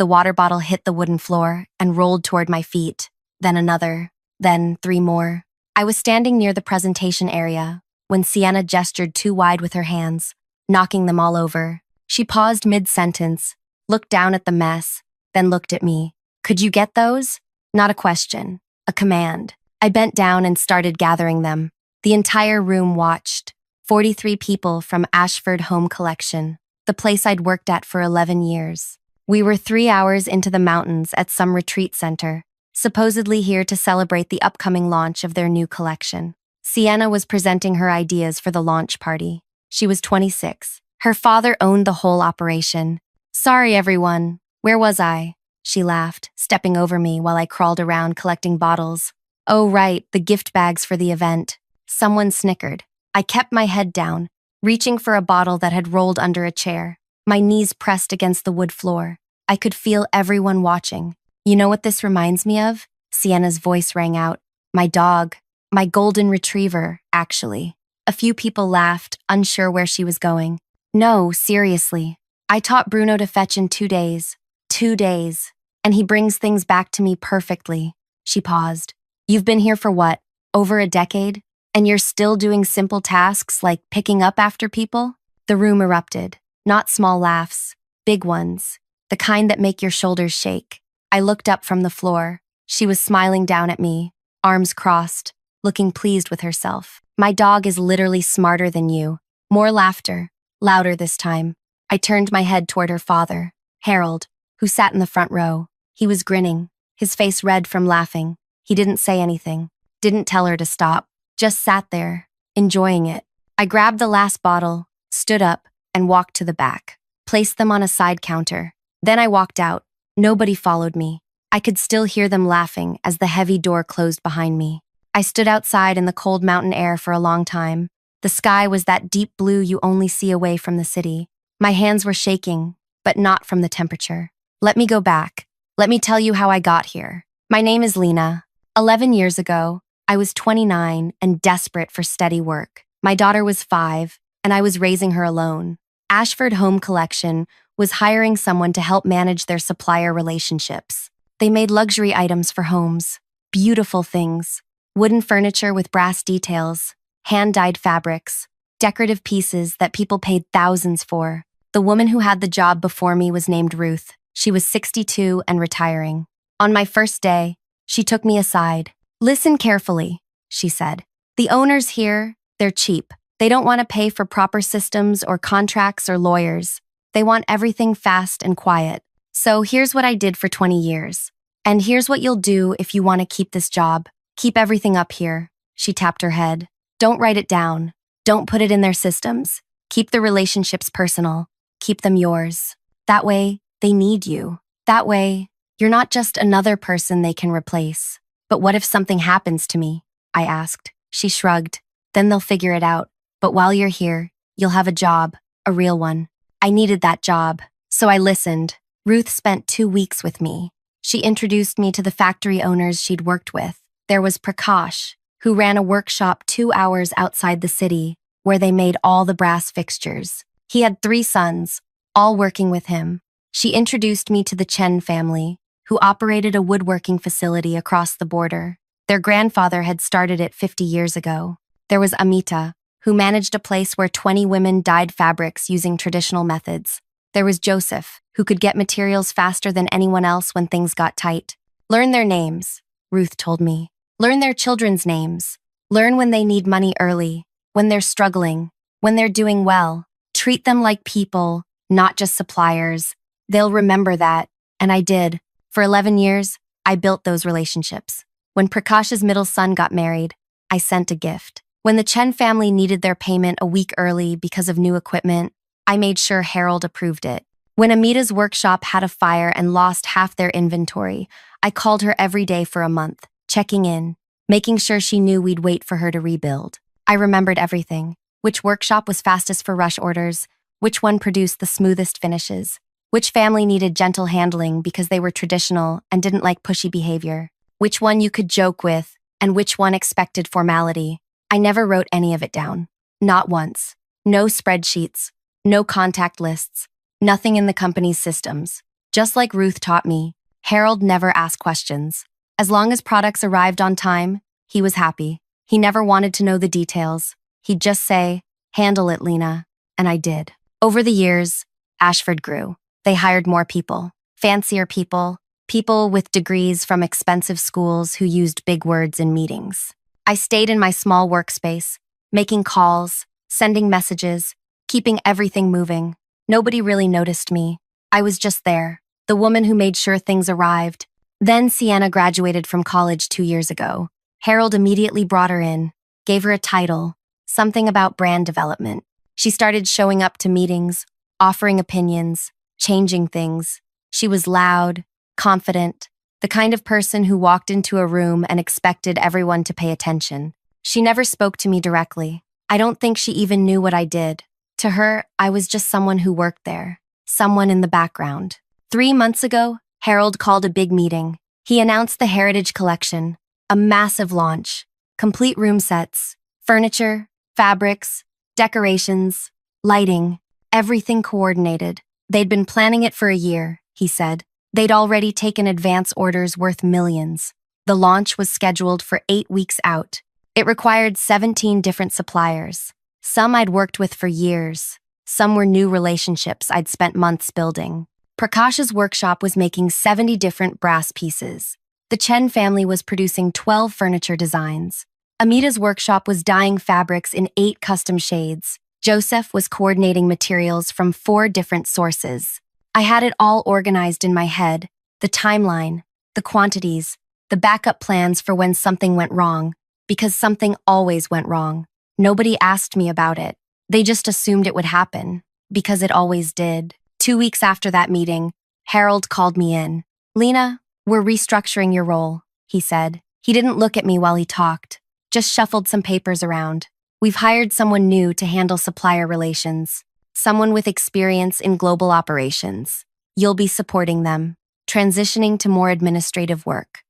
The water bottle hit the wooden floor and rolled toward my feet, then another, then 3 more. I was standing near the presentation area when Sienna gestured too wide with her hands, knocking them all over. She paused mid-sentence, looked down at the mess, then looked at me. "Could you get those?" Not a question, a command. I bent down and started gathering them. The entire room watched. 43 people from Ashford Home Collection, the place I'd worked at for 11 years. We were 3 hours into the mountains at some retreat center, supposedly here to celebrate the upcoming launch of their new collection. Sienna was presenting her ideas for the launch party. She was 26. Her father owned the whole operation. "Sorry, everyone. Where was I?" She laughed, stepping over me while I crawled around collecting bottles. "Oh, right, the gift bags for the event." Someone snickered. I kept my head down, reaching for a bottle that had rolled under a chair. My knees pressed against the wood floor. I could feel everyone watching. "You know what this reminds me of?" Sienna's voice rang out. "My dog. My golden retriever, actually." A few people laughed, unsure where she was going. "No, seriously. I taught Bruno to fetch in 2 days. 2 days. And he brings things back to me perfectly." She paused. "You've been here for what, over a decade? And you're still doing simple tasks like picking up after people?" The room erupted. Not small laughs, big ones, the kind that make your shoulders shake. I looked up from the floor. She was smiling down at me, arms crossed, looking pleased with herself. "My dog is literally smarter than you." More laughter, louder this time. I turned my head toward her father, Harold, who sat in the front row. He was grinning, his face red from laughing. He didn't say anything, didn't tell her to stop, just sat there, enjoying it. I grabbed the last bottle, stood up, and walked to the back, placed them on a side counter. Then I walked out. Nobody followed me. I could still hear them laughing as the heavy door closed behind me. I stood outside in the cold mountain air for a long time. The sky was that deep blue you only see away from the city. My hands were shaking, but not from the temperature. Let me go back. Let me tell you how I got here. My name is Lena. 11 years ago, I was 29 and desperate for steady work. My daughter was 5, and I was raising her alone. Ashford Home Collection was hiring someone to help manage their supplier relationships. They made luxury items for homes, beautiful things, wooden furniture with brass details, hand-dyed fabrics, decorative pieces that people paid thousands for. The woman who had the job before me was named Ruth. She was 62 and retiring. On my first day, she took me aside. "Listen carefully," she said. "The owners here, they're cheap. They don't want to pay for proper systems or contracts or lawyers. They want everything fast and quiet. So here's what I did for 20 years. And here's what you'll do if you want to keep this job. Keep everything up here." She tapped her head. "Don't write it down. Don't put it in their systems. Keep the relationships personal. Keep them yours. That way, they need you. That way, you're not just another person they can replace." "But what if something happens to me?" I asked. She shrugged. "Then they'll figure it out. But while you're here, you'll have a job, a real one." I needed that job, so I listened. Ruth spent 2 weeks with me. She introduced me to the factory owners she'd worked with. There was Prakash, who ran a workshop 2 hours outside the city, where they made all the brass fixtures. He had 3 sons, all working with him. She introduced me to the Chen family, who operated a woodworking facility across the border. Their grandfather had started it 50 years ago. There was Amita, who managed a place where 20 women dyed fabrics using traditional methods. There was Joseph, who could get materials faster than anyone else when things got tight. "Learn their names," Ruth told me. "Learn their children's names. Learn when they need money early, when they're struggling, when they're doing well. Treat them like people, not just suppliers. They'll remember that." And I did. For 11 years, I built those relationships. When Prakash's middle son got married, I sent a gift. When the Chen family needed their payment a week early because of new equipment, I made sure Harold approved it. When Amita's workshop had a fire and lost half their inventory, I called her every day for a month, checking in, making sure she knew we'd wait for her to rebuild. I remembered everything. Which workshop was fastest for rush orders, which one produced the smoothest finishes, which family needed gentle handling because they were traditional and didn't like pushy behavior, which one you could joke with, and which one expected formality. I never wrote any of it down. Not once. No spreadsheets. No contact lists. Nothing in the company's systems. Just like Ruth taught me, Harold never asked questions. As long as products arrived on time, he was happy. He never wanted to know the details. He'd just say, "Handle it, Lena." And I did. Over the years, Ashford grew. They hired more people, fancier people, people with degrees from expensive schools who used big words in meetings. I stayed in my small workspace, making calls, sending messages, keeping everything moving. Nobody really noticed me. I was just there, the woman who made sure things arrived. Then Sienna graduated from college 2 years ago. Harold immediately brought her in, gave her a title, something about brand development. She started showing up to meetings, offering opinions, changing things. She was loud, confident, the kind of person who walked into a room and expected everyone to pay attention. She never spoke to me directly. I don't think she even knew what I did. To her, I was just someone who worked there, someone in the background. 3 months ago, Harold called a big meeting. He announced the Heritage Collection, a massive launch, complete room sets, furniture, fabrics, decorations, lighting, everything coordinated. They'd been planning it for a year, he said. They'd already taken advance orders worth millions. The launch was scheduled for 8 weeks out. It required 17 different suppliers. Some I'd worked with for years. Some were new relationships I'd spent months building. Prakash's workshop was making 70 different brass pieces. The Chen family was producing 12 furniture designs. Amita's workshop was dyeing fabrics in 8 custom shades. Joseph was coordinating materials from 4 different sources. I had it all organized in my head, the timeline, the quantities, the backup plans for when something went wrong, because something always went wrong. Nobody asked me about it. They just assumed it would happen, because it always did. 2 weeks after that meeting, Harold called me in. "Lena, we're restructuring your role," he said. He didn't look at me while he talked, just shuffled some papers around. "We've hired someone new to handle supplier relations, someone with experience in global operations. You'll be supporting them, transitioning to more administrative work."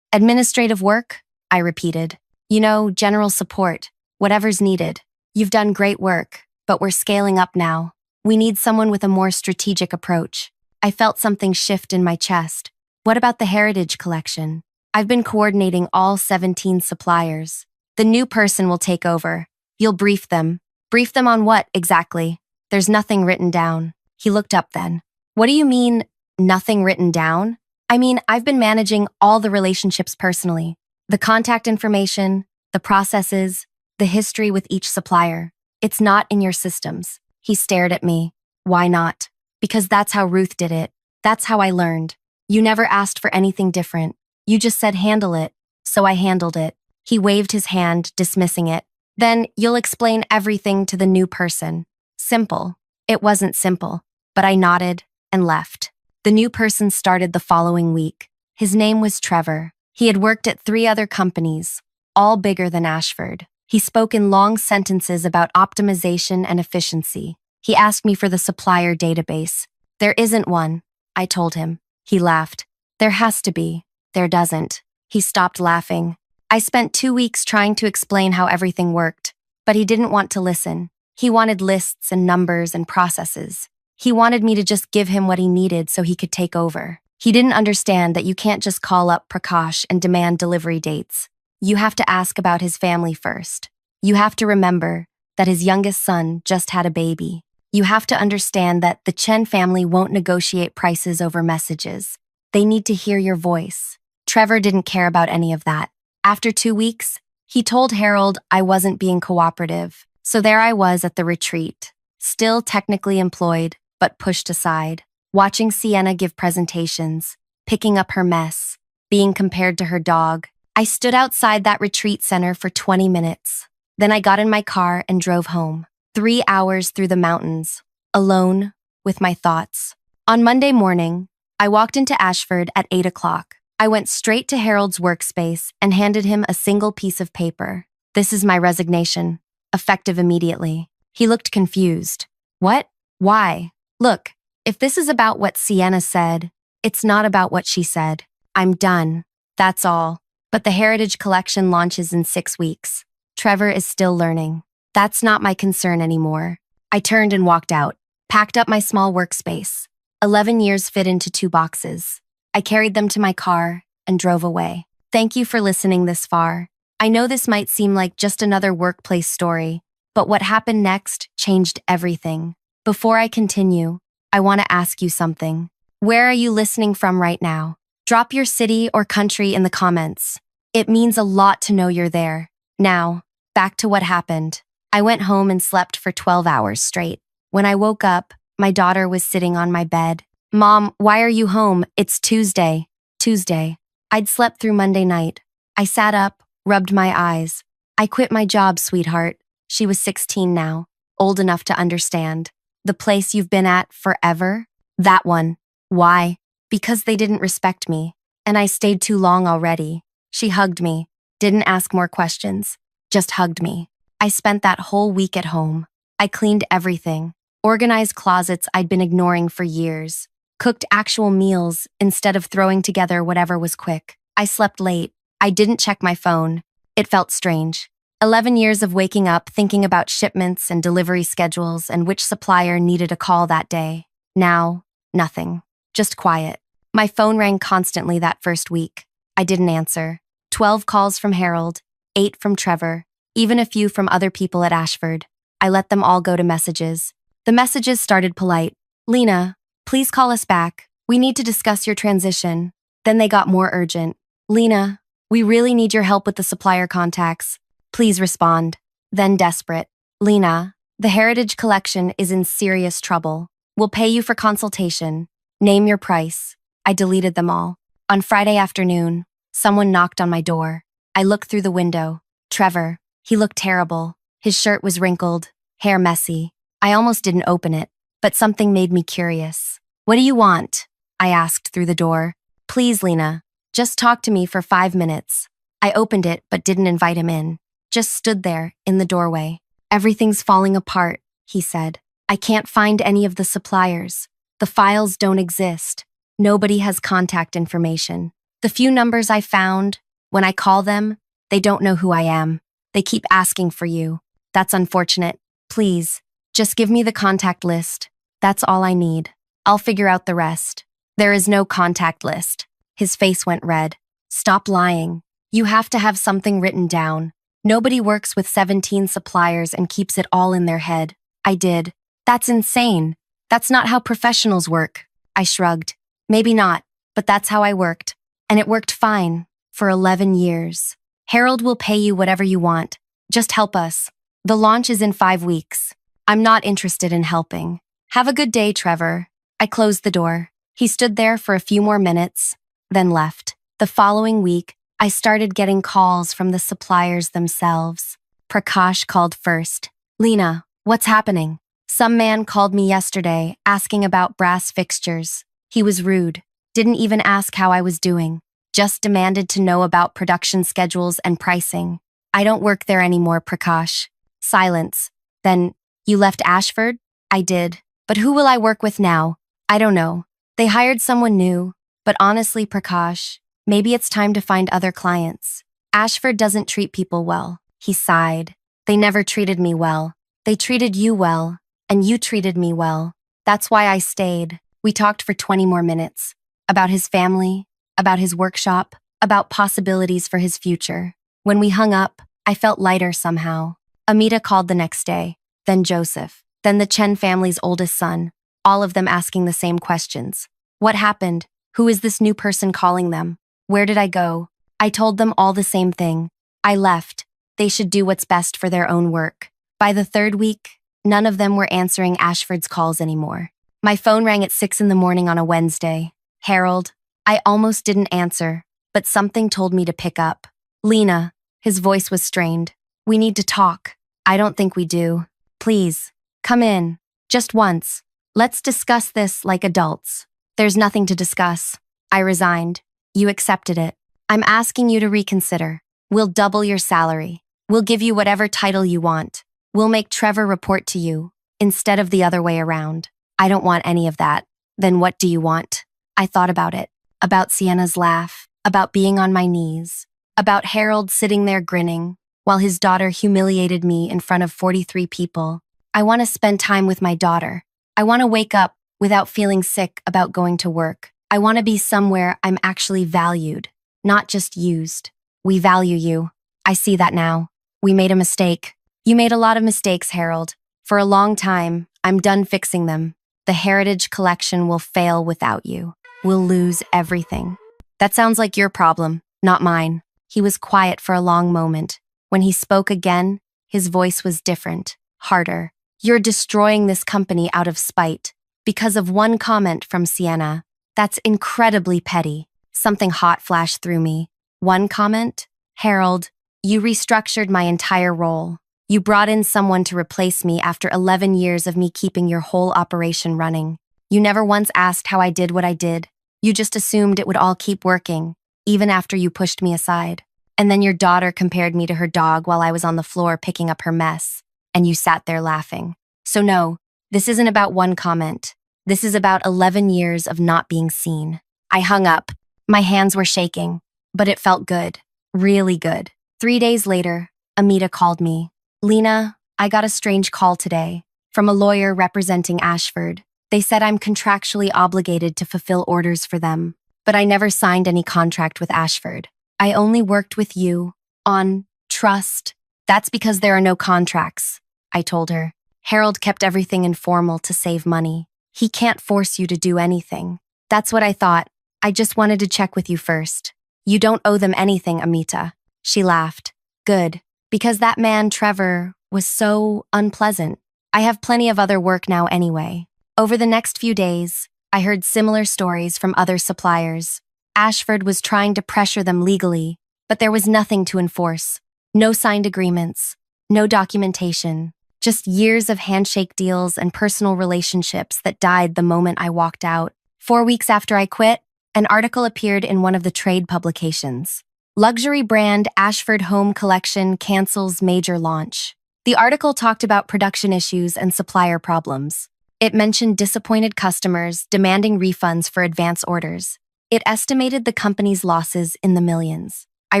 Administrative work? I repeated. "You know, general support, whatever's needed. You've done great work, but we're scaling up now. We need someone with a more strategic approach." I felt something shift in my chest. "What about the Heritage Collection? I've been coordinating all 17 suppliers. The new person will take over. You'll brief them. Brief them on what, exactly? There's nothing written down." He looked up then. "What do you mean, nothing written down?" "I mean, I've been managing all the relationships personally. The contact information, the processes, the history with each supplier. It's not in your systems." He stared at me. "Why not?" "Because that's how Ruth did it. That's how I learned. You never asked for anything different. You just said handle it, so I handled it." He waved his hand, dismissing it. "Then you'll explain everything to the new person." Simple. It wasn't simple, but I nodded and left. The new person started the following week. His name was Trevor. He had worked at 3 other companies, all bigger than Ashford. He spoke in long sentences about optimization and efficiency. He asked me for the supplier database. "There isn't one," I told him. He laughed. "There has to be." "There doesn't." He stopped laughing. I spent 2 weeks trying to explain how everything worked, but he didn't want to listen. He wanted lists and numbers and processes. He wanted me to just give him what he needed so he could take over. He didn't understand that you can't just call up Prakash and demand delivery dates. You have to ask about his family first. You have to remember that his youngest son just had a baby. You have to understand that the Chen family won't negotiate prices over messages. They need to hear your voice. Trevor didn't care about any of that. After 2 weeks, he told Harold I wasn't being cooperative. So there I was at the retreat, still technically employed, but pushed aside, watching Sienna give presentations, picking up her mess, being compared to her dog. I stood outside that retreat center for 20 minutes. Then I got in my car and drove home. 3 hours through the mountains, alone, with my thoughts. On Monday morning, I walked into Ashford at 8 o'clock. I went straight to Harold's workspace and handed him a single piece of paper. "This is my resignation, effective immediately." He looked confused. "What? Why?" "Look, if this is about what Sienna said, it's not about what she said. I'm done. That's all. But the Heritage Collection launches in 6 weeks. Trevor is still learning. That's not my concern anymore." I turned and walked out, packed up my small workspace. 11 years fit into 2 boxes. I carried them to my car and drove away. Thank you for listening this far. I know this might seem like just another workplace story, but what happened next changed everything. Before I continue, I want to ask you something. Where are you listening from right now? Drop your city or country in the comments. It means a lot to know you're there. Now, back to what happened. I went home and slept for 12 hours straight. When I woke up, my daughter was sitting on my bed. Mom, why are you home? It's Tuesday. Tuesday. I'd slept through Monday night. I sat up, rubbed my eyes. I quit my job, sweetheart. She was 16 now, old enough to understand. The place you've been at forever? That one. Why? Because they didn't respect me, and I stayed too long already. She hugged me, didn't ask more questions, just hugged me. I spent that whole week at home. I cleaned everything, organized closets I'd been ignoring for years, cooked actual meals instead of throwing together whatever was quick. I slept late. I didn't check my phone. It felt strange. 11 years of waking up thinking about shipments and delivery schedules and which supplier needed a call that day. Now, nothing. Just quiet. My phone rang constantly that first week. I didn't answer. 12 calls from Harold, 8 from Trevor, even a few from other people at Ashford. I let them all go to messages. The messages started polite. Lena, please call us back. We need to discuss your transition. Then they got more urgent. Lena, we really need your help with the supplier contacts. Please respond. Then desperate. Lena, the Heritage Collection is in serious trouble. We'll pay you for consultation. Name your price. I deleted them all. On Friday afternoon, someone knocked on my door. I looked through the window. Trevor. He looked terrible. His shirt was wrinkled, hair messy. I almost didn't open it, but something made me curious. What do you want? I asked through the door. Please, Lena, just talk to me for 5 minutes. I opened it but didn't invite him in. Just stood there in the doorway. Everything's falling apart, he said. I can't find any of the suppliers. The files don't exist. Nobody has contact information. The few numbers I found, when I call them, they don't know who I am. They keep asking for you. That's unfortunate. Please, just give me the contact list. That's all I need. I'll figure out the rest. There is no contact list. His face went red. Stop lying. You have to have something written down. Nobody works with 17 suppliers and keeps it all in their head. I did. That's insane. That's not how professionals work. I shrugged. Maybe not, but that's how I worked. And it worked fine. For 11 years. Harold will pay you whatever you want. Just help us. The launch is in 5 weeks. I'm not interested in helping. Have a good day, Trevor. I closed the door. He stood there for a few more minutes, then left. The following week, I started getting calls from the suppliers themselves. Prakash called first. Lena, what's happening? Some man called me yesterday asking about brass fixtures. He was rude. Didn't even ask how I was doing. Just demanded to know about production schedules and pricing. I don't work there anymore, Prakash. Silence. Then, you left Ashford? I did. But who will I work with now? I don't know. They hired someone new. But honestly, Prakash, maybe it's time to find other clients. Ashford doesn't treat people well. He sighed. They never treated me well. They treated you well. And you treated me well. That's why I stayed. We talked for 20 more minutes. About his family, about his workshop, about possibilities for his future. When we hung up, I felt lighter somehow. Amita called the next day, then Joseph, then the Chen family's oldest son, all of them asking the same questions. What happened? Who is this new person calling them? Where did I go? I told them all the same thing. I left. They should do what's best for their own work. By the 3rd week, none of them were answering Ashford's calls anymore. My phone rang at 6 in the morning on a Wednesday. Harold. I almost didn't answer, but something told me to pick up. Lena. His voice was strained. We need to talk. I don't think we do. Please, come in. Just once. Let's discuss this like adults. There's nothing to discuss. I resigned. You accepted it. I'm asking you to reconsider. We'll double your salary. We'll give you whatever title you want. We'll make Trevor report to you, instead of the other way around. I don't want any of that. Then what do you want? I thought about it. About Sienna's laugh. About being on my knees. About Harold sitting there grinning, while his daughter humiliated me in front of 43 people. I want to spend time with my daughter. I want to wake up without feeling sick about going to work. I want to be somewhere I'm actually valued, not just used. We value you. I see that now. We made a mistake. You made a lot of mistakes, Harold. For a long time, I'm done fixing them. The Heritage Collection will fail without you. We'll lose everything. That sounds like your problem, not mine. He was quiet for a long moment. When he spoke again, his voice was different, harder. You're destroying this company out of spite. Because of one comment from Sienna. That's incredibly petty. Something hot flashed through me. One comment? Harold, you restructured my entire role. You brought in someone to replace me after 11 years of me keeping your whole operation running. You never once asked how I did what I did. You just assumed it would all keep working, even after you pushed me aside. And then your daughter compared me to her dog while I was on the floor picking up her mess, and you sat there laughing. So no, this isn't about one comment. This is about 11 years of not being seen. I hung up. My hands were shaking, but it felt good. Really good. 3 days later, Amita called me. Lena, I got a strange call today from a lawyer representing Ashford. They said I'm contractually obligated to fulfill orders for them, but I never signed any contract with Ashford. I only worked with you on trust. That's because there are no contracts, I told her. Harold kept everything informal to save money. He can't force you to do anything. That's what I thought. I just wanted to check with you first. You don't owe them anything, Amita. She laughed. Good. Because that man, Trevor, was so unpleasant. I have plenty of other work now anyway. Over the next few days, I heard similar stories from other suppliers. Ashford was trying to pressure them legally, but there was nothing to enforce. No signed agreements, no documentation, just years of handshake deals and personal relationships that died the moment I walked out. 4 weeks after I quit, an article appeared in one of the trade publications. Luxury brand Ashford Home Collection cancels major launch. The article talked about production issues and supplier problems. It mentioned disappointed customers demanding refunds for advance orders. It estimated the company's losses in the millions. I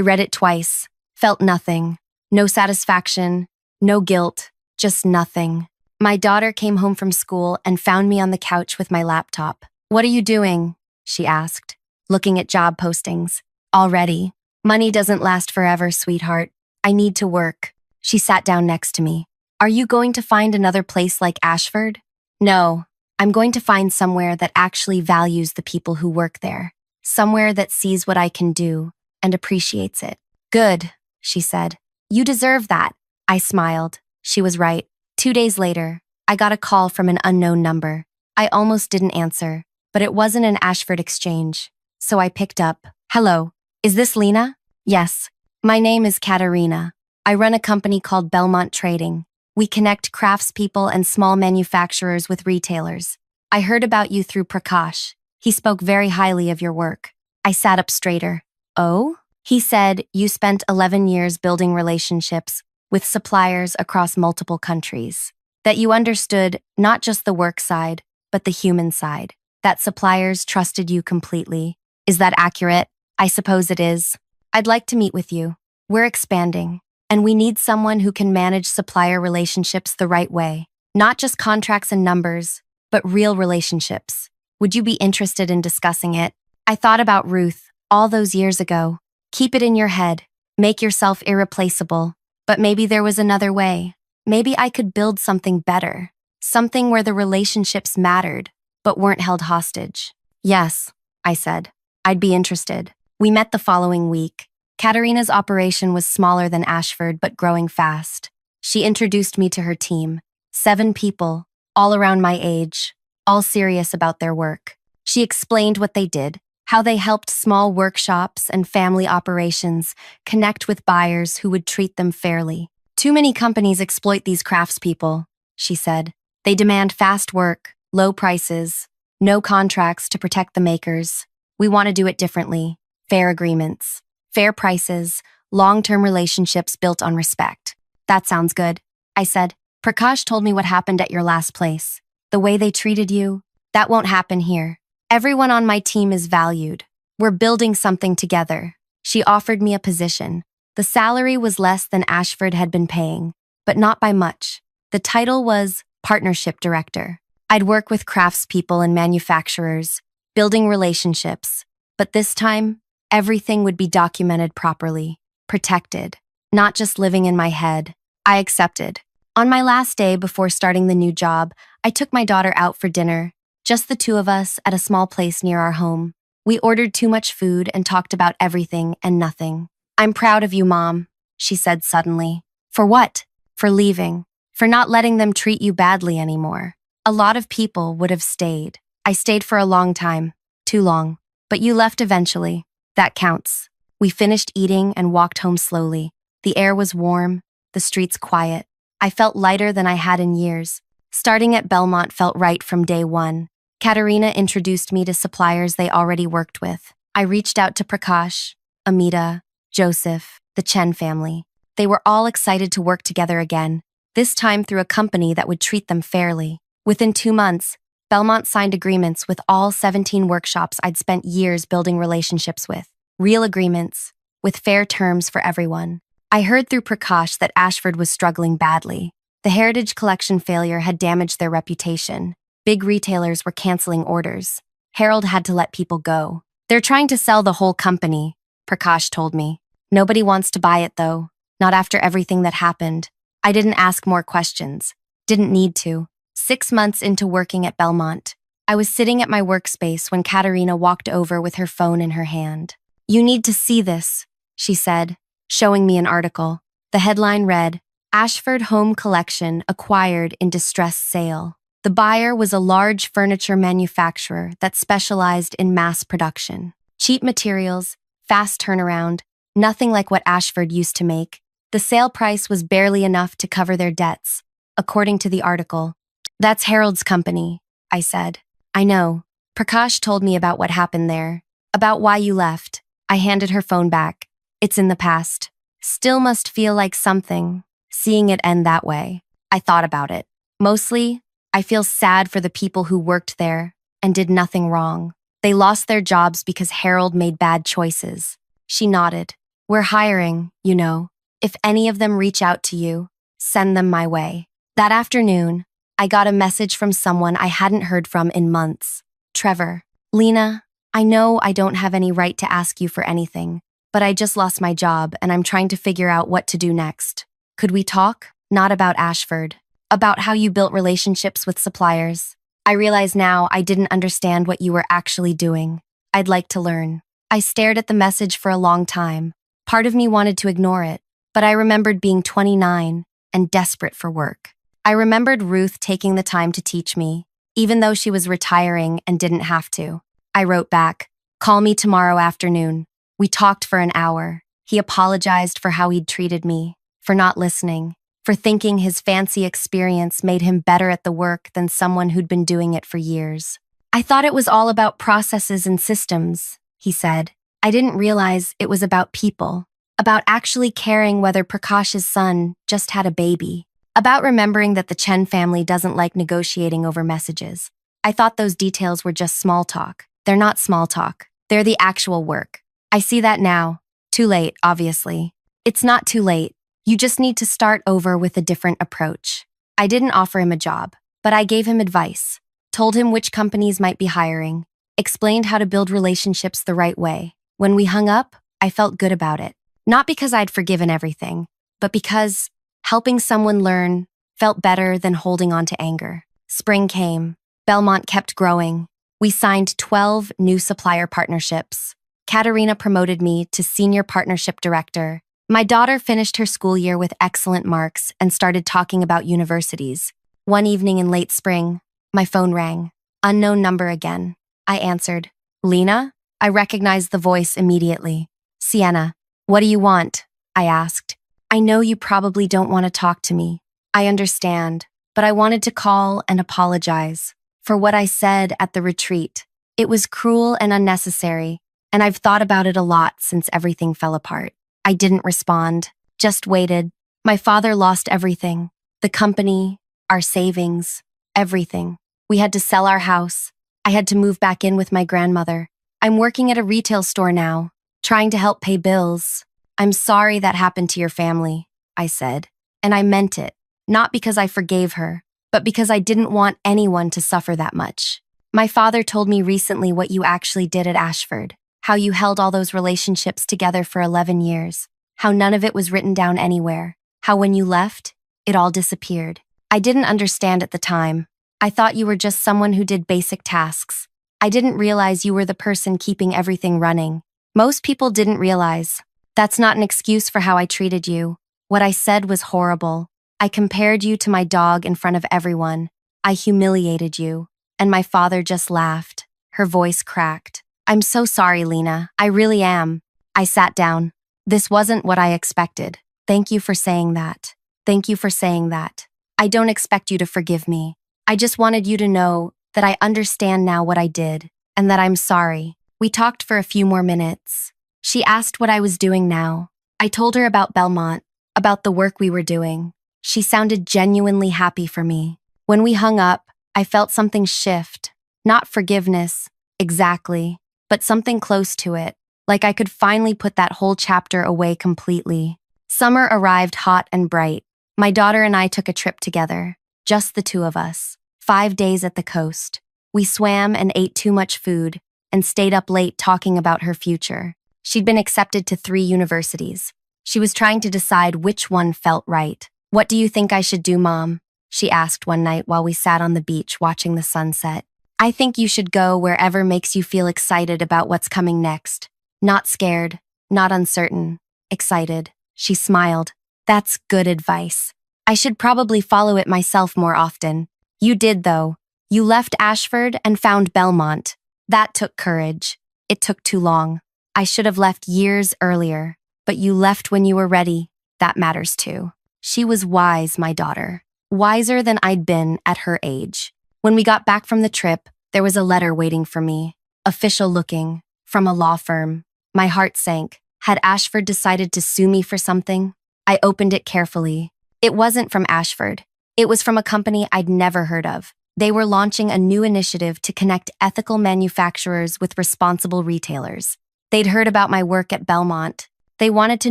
read it twice, felt nothing. No satisfaction, no guilt, just nothing. My daughter came home from school and found me on the couch with my laptop. What are you doing? She asked, looking at job postings. Already. Money doesn't last forever, sweetheart. I need to work. She sat down next to me. Are you going to find another place like Ashford? No, I'm going to find somewhere that actually values the people who work there. Somewhere that sees what I can do and appreciates it. Good, she said. You deserve that. I smiled. She was right. 2 days later, I got a call from an unknown number. I almost didn't answer, but it wasn't an Ashford exchange. So I picked up. Hello. Is this Lena? Yes. My name is Katerina. I run a company called Belmont Trading. We connect craftspeople and small manufacturers with retailers. I heard about you through Prakash. He spoke very highly of your work. I sat up straighter. Oh? He said you spent 11 years building relationships with suppliers across multiple countries. That you understood not just the work side, but the human side. That suppliers trusted you completely. Is that accurate? I suppose it is. I'd like to meet with you. We're expanding, and we need someone who can manage supplier relationships the right way. Not just contracts and numbers, but real relationships. Would you be interested in discussing it? I thought about Ruth all those years ago. Keep it in your head. Make yourself irreplaceable. But maybe there was another way. Maybe I could build something better. Something where the relationships mattered, but weren't held hostage. Yes, I said. I'd be interested. We met the following week. Katerina's operation was smaller than Ashford, but growing fast. She introduced me to her team. 7 people, all around my age, all serious about their work. She explained what they did, how they helped small workshops and family operations connect with buyers who would treat them fairly. Too many companies exploit these craftspeople, she said. They demand fast work, low prices, no contracts to protect the makers. We want to do it differently. Fair agreements, fair prices, long-term relationships built on respect. That sounds good, I said. Prakash told me what happened at your last place. The way they treated you, that won't happen here. Everyone on my team is valued. We're building something together. She offered me a position. The salary was less than Ashford had been paying, but not by much. The title was Partnership Director. I'd work with craftspeople and manufacturers, building relationships. But this time, everything would be documented properly, protected, not just living in my head. I accepted. On my last day before starting the new job, I took my daughter out for dinner, just the two of us at a small place near our home. We ordered too much food and talked about everything and nothing. "I'm proud of you, Mom," she said suddenly. "For what?" "For leaving. For not letting them treat you badly anymore. A lot of people would have stayed. I stayed for a long time. Too long. But you left eventually. That counts." We finished eating and walked home slowly. The air was warm, the streets quiet. I felt lighter than I had in years. Starting at Belmont felt right from day one. Katerina introduced me to suppliers they already worked with. I reached out to Prakash, Amita, Joseph, the Chen family. They were all excited to work together again, this time through a company that would treat them fairly. Within 2 months, Belmont signed agreements with all 17 workshops I'd spent years building relationships with. Real agreements, with fair terms for everyone. I heard through Prakash that Ashford was struggling badly. The Heritage Collection failure had damaged their reputation. Big retailers were canceling orders. Harold had to let people go. "They're trying to sell the whole company," Prakash told me. "Nobody wants to buy it, though. Not after everything that happened." I didn't ask more questions. Didn't need to. 6 months into working at Belmont, I was sitting at my workspace when Katerina walked over with her phone in her hand. "You need to see this," she said, showing me an article. The headline read, "Ashford Home Collection Acquired in Distress Sale." The buyer was a large furniture manufacturer that specialized in mass production. Cheap materials, fast turnaround, nothing like what Ashford used to make. The sale price was barely enough to cover their debts, according to the article. "That's Harold's company," I said. "I know. Prakash told me about what happened there, about why you left." I handed her phone back. "It's in the past. Still must feel like something, seeing it end that way." I thought about it. Mostly, I feel sad for the people who worked there and did nothing wrong. They lost their jobs because Harold made bad choices. She nodded. "We're hiring, you know. If any of them reach out to you, send them my way." That afternoon, I got a message from someone I hadn't heard from in months. "Trevor, Lena, I know I don't have any right to ask you for anything, but I just lost my job and I'm trying to figure out what to do next. Could we talk? Not about Ashford. About how you built relationships with suppliers. I realize now I didn't understand what you were actually doing. I'd like to learn." I stared at the message for a long time. Part of me wanted to ignore it, but I remembered being 29 and desperate for work. I remembered Ruth taking the time to teach me, even though she was retiring and didn't have to. I wrote back, "Call me tomorrow afternoon." We talked for an hour. He apologized for how he'd treated me, for not listening, for thinking his fancy experience made him better at the work than someone who'd been doing it for years. "I thought it was all about processes and systems," he said. "I didn't realize it was about people, about actually caring whether Prakash's son just had a baby, about remembering that the Chen family doesn't like negotiating over messages. I thought those details were just small talk. They're not small talk. They're the actual work. I see that now. Too late, obviously. It's not too late. You just need to start over with a different approach." I didn't offer him a job, but I gave him advice, told him which companies might be hiring, explained how to build relationships the right way. When we hung up, I felt good about it. Not because I'd forgiven everything, but because helping someone learn felt better than holding on to anger. Spring came. Belmont kept growing. We signed 12 new supplier partnerships. Katerina promoted me to Senior Partnership Director. My daughter finished her school year with excellent marks and started talking about universities. One evening in late spring, my phone rang. Unknown number again. I answered. "Lena?" I recognized the voice immediately. "Sienna, what do you want?" I asked. "I know you probably don't want to talk to me. I understand, but I wanted to call and apologize for what I said at the retreat. It was cruel and unnecessary, and I've thought about it a lot since everything fell apart." I didn't respond, just waited. My father lost everything. The company, our savings, everything. We had to sell our house. I had to move back in with my grandmother. I'm working at a retail store now, trying to help pay bills. "I'm sorry that happened to your family," I said. And I meant it, not because I forgave her, but because I didn't want anyone to suffer that much. My father told me recently what you actually did at Ashford, how you held all those relationships together for 11 years, how none of it was written down anywhere, how when you left, it all disappeared. I didn't understand at the time. I thought you were just someone who did basic tasks. I didn't realize you were the person keeping everything running. Most people didn't realize. That's not an excuse for how I treated you. What I said was horrible. I compared you to my dog in front of everyone. I humiliated you. And my father just laughed. Her voice cracked. I'm so sorry, Lena. I really am. I sat down. This wasn't what I expected. Thank you for saying that. Thank you for saying that. I don't expect you to forgive me. I just wanted you to know that I understand now what I did, and that I'm sorry. We talked for a few more minutes. She asked what I was doing now. I told her about Belmont, about the work we were doing. She sounded genuinely happy for me. When we hung up, I felt something shift. Not forgiveness, exactly, but something close to it, like I could finally put that whole chapter away completely. Summer arrived hot and bright. My daughter and I took a trip together, just the two of us. 5 days at the coast. We swam and ate too much food and stayed up late talking about her future. She'd been accepted to 3 universities. She was trying to decide which one felt right. What do you think I should do, Mom? She asked one night while we sat on the beach watching the sunset. I think you should go wherever makes you feel excited about what's coming next. Not scared, not uncertain, excited. She smiled. That's good advice. I should probably follow it myself more often. You did, though. You left Ashford and found Belmont. That took courage. It took too long. I should have left years earlier, but you left when you were ready. That matters too. She was wise, my daughter. Wiser than I'd been at her age. When we got back from the trip, there was a letter waiting for me. Official looking, from a law firm. My heart sank. Had Ashford decided to sue me for something? I opened it carefully. It wasn't from Ashford. It was from a company I'd never heard of. They were launching a new initiative to connect ethical manufacturers with responsible retailers. They'd heard about my work at Belmont. They wanted to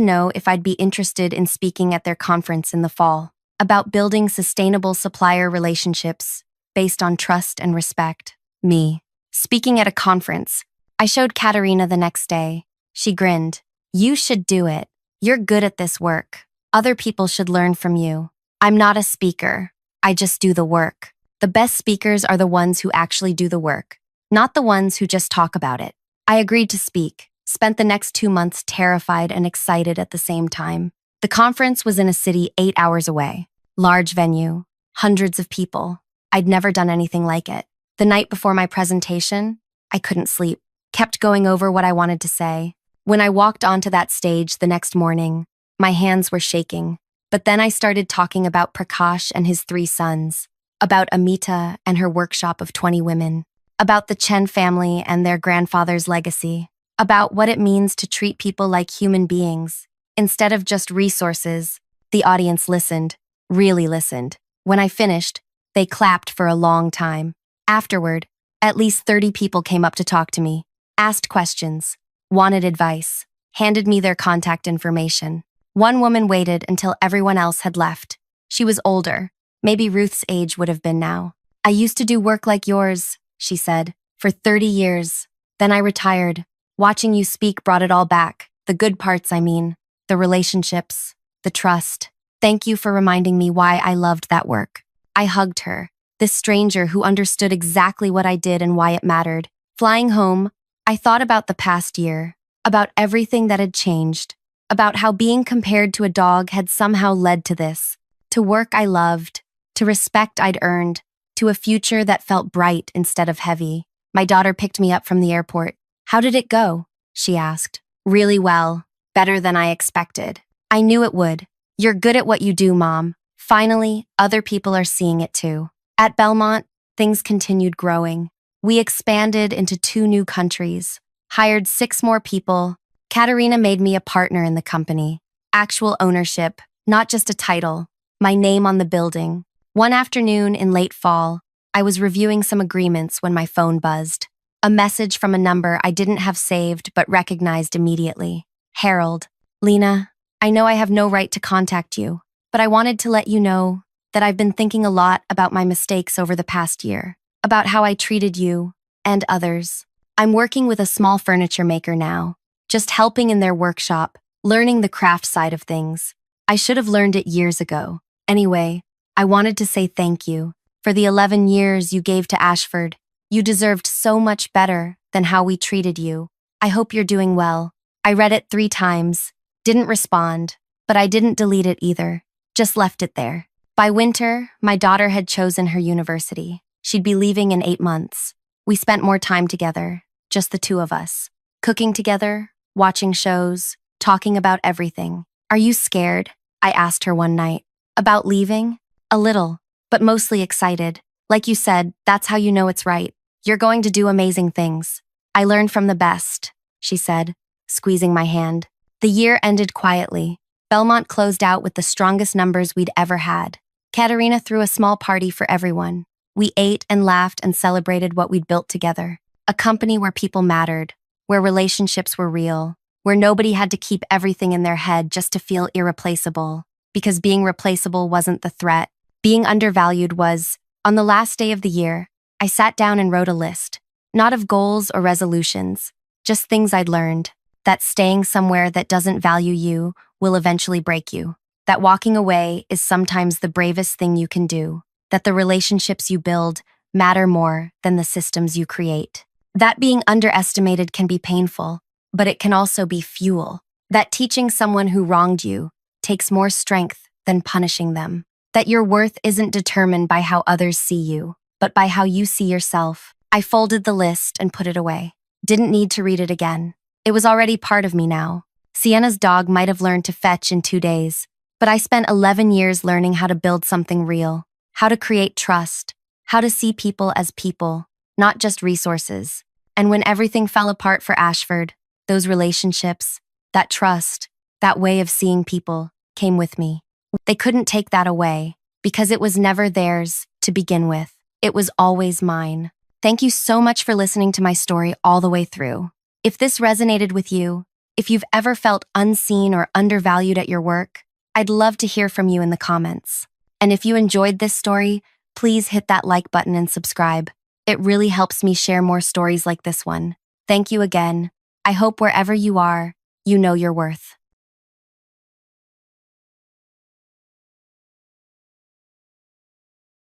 know if I'd be interested in speaking at their conference in the fall, about building sustainable supplier relationships based on trust and respect. Me. Speaking at a conference. I showed Katerina the next day. She grinned. You should do it. You're good at this work. Other people should learn from you. I'm not a speaker. I just do the work. The best speakers are the ones who actually do the work, not the ones who just talk about it. I agreed to speak, spent the next 2 months terrified and excited at the same time. The conference was in a city 8 hours away. Large venue, hundreds of people. I'd never done anything like it. The night before my presentation, I couldn't sleep, kept going over what I wanted to say. When I walked onto that stage the next morning, my hands were shaking. But then I started talking about Prakash and his 3 sons, about Amita and her workshop of 20 women, about the Chen family and their grandfather's legacy, about what it means to treat people like human beings, instead of just resources. The audience listened, really listened. When I finished, they clapped for a long time. Afterward, at least 30 people came up to talk to me, asked questions, wanted advice, handed me their contact information. One woman waited until everyone else had left. She was older. Maybe Ruth's age would have been now. I used to do work like yours, she said, for 30 years. Then I retired. Watching you speak brought it all back. The good parts, I mean. The relationships. The trust. Thank you for reminding me why I loved that work. I hugged her. This stranger who understood exactly what I did and why it mattered. Flying home, I thought about the past year. About everything that had changed. About how being compared to a dog had somehow led to this. To work I loved. To respect I'd earned. To a future that felt bright instead of heavy. My daughter picked me up from the airport. How did it go? She asked. Really well. Better than I expected. I knew it would. You're good at what you do, Mom. Finally, other people are seeing it too. At Belmont, things continued growing. We expanded into 2 new countries. Hired 6 more people. Katerina made me a partner in the company. Actual ownership, not just a title. My name on the building. One afternoon in late fall, I was reviewing some agreements when my phone buzzed. A message from a number I didn't have saved but recognized immediately. Harold. Lena, I know I have no right to contact you, but I wanted to let you know that I've been thinking a lot about my mistakes over the past year, about how I treated you and others. I'm working with a small furniture maker now, just helping in their workshop, learning the craft side of things. I should have learned it years ago. Anyway, I wanted to say thank you for the 11 years you gave to Ashford. You deserved so much better than how we treated you. I hope you're doing well. I read it 3 times, didn't respond, but I didn't delete it either, just left it there. By winter, my daughter had chosen her university. She'd be leaving in 8 months. We spent more time together, just the 2 of us, cooking together, watching shows, talking about everything. Are you scared? I asked her one night. About leaving? A little, but mostly excited. Like you said, that's how you know it's right. You're going to do amazing things. I learned from the best, she said, squeezing my hand. The year ended quietly. Belmont closed out with the strongest numbers we'd ever had. Katerina threw a small party for everyone. We ate and laughed and celebrated what we'd built together. A company where people mattered, where relationships were real, where nobody had to keep everything in their head just to feel irreplaceable. Because being replaceable wasn't the threat. Being undervalued was. On the last day of the year, I sat down and wrote a list. Not of goals or resolutions, just things I'd learned. That staying somewhere that doesn't value you will eventually break you. That walking away is sometimes the bravest thing you can do. That the relationships you build matter more than the systems you create. That being underestimated can be painful, but it can also be fuel. That teaching someone who wronged you takes more strength than punishing them. That your worth isn't determined by how others see you, but by how you see yourself. I folded the list and put it away. Didn't need to read it again. It was already part of me now. Sienna's dog might have learned to fetch in 2 days, but I spent 11 years learning how to build something real, how to create trust, how to see people as people, not just resources. And when everything fell apart for Ashford, those relationships, that trust, that way of seeing people came with me. They couldn't take that away because it was never theirs to begin with. It was always mine. Thank you so much for listening to my story all the way through. If this resonated with you, if you've ever felt unseen or undervalued at your work, I'd love to hear from you in the comments. And if you enjoyed this story, please hit that like button and subscribe. It really helps me share more stories like this one. Thank you again. I hope wherever you are, you know your worth.